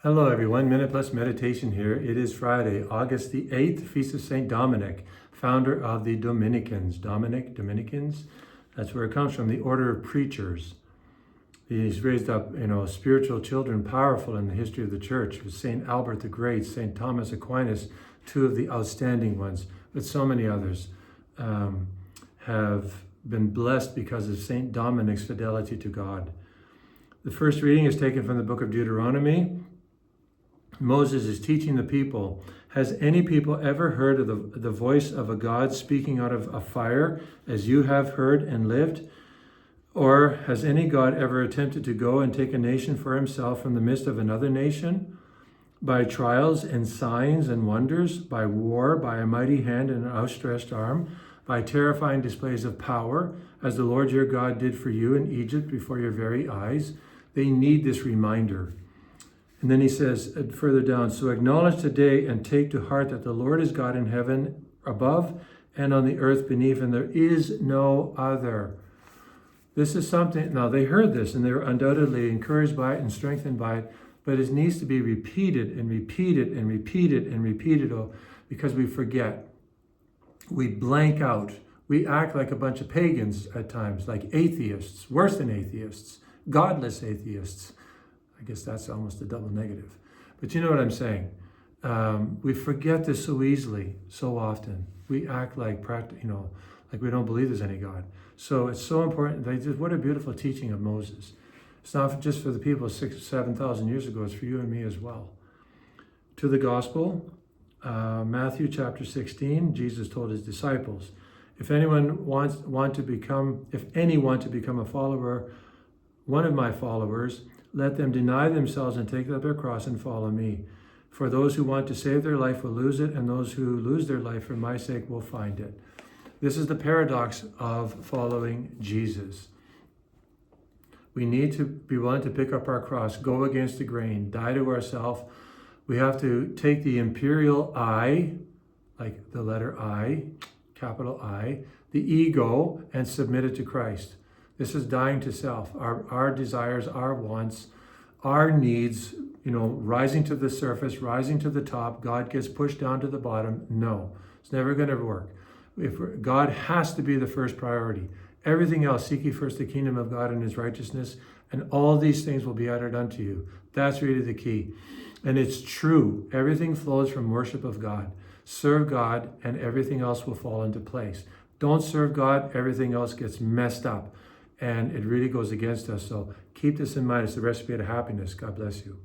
Hello everyone, Minute Plus Meditation here. It is Friday, August the 8th, Feast of St. Dominic, founder of the Dominicans. Dominicans, that's where it comes from, the order of preachers. He's raised up, spiritual children, powerful in the history of the church. With St. Albert the Great, St. Thomas Aquinas, two of the outstanding ones, but so many others have been blessed because of St. Dominic's fidelity to God. The first reading is taken from the book of Deuteronomy. Moses is teaching the people, has any people ever heard of the voice of a God speaking out of a fire, as you have heard and lived? Or has any God ever attempted to go and take a nation for himself from the midst of another nation? By trials and signs and wonders, by war, by a mighty hand and an outstretched arm, by terrifying displays of power, as the Lord your God did for you in Egypt before your very eyes. They need this reminder. And then he says further down, so acknowledge today and take to heart that the Lord is God in heaven above and on the earth beneath, and there is no other. This is something, now they heard this and they were undoubtedly encouraged by it and strengthened by it, but it needs to be repeated and repeated and repeated and repeated because we forget. We blank out. We act like a bunch of pagans at times, like atheists, worse than atheists, godless atheists. I guess that's almost a double negative. But you know what I'm saying. We forget this so easily, so often. We act like like we don't believe there's any God. So it's so important. What a beautiful teaching of Moses. It's not just for the people 6,000 or 7,000 years ago. It's for you and me as well. To the gospel, Matthew chapter 16, Jesus told his disciples, if any want to become a follower, one of my followers, let them deny themselves and take up their cross and follow me. For those who want to save their life will lose it, and those who lose their life for my sake will find it. This is the paradox of following Jesus. We need to be willing to pick up our cross, go against the grain, die to ourselves. We have to take the imperial I, like the letter I, capital I, the ego, and submit it to Christ. This is dying to self, our desires, our wants, our needs, rising to the surface, rising to the top. God gets pushed down to the bottom. No, it's never going to work. God has to be the first priority. Everything else, seek ye first the kingdom of God and his righteousness, and all these things will be added unto you. That's really the key. And it's true. Everything flows from worship of God. Serve God, and everything else will fall into place. Don't serve God, everything else gets messed up. And it really goes against us. So keep this in mind. It's the recipe to happiness. God bless you.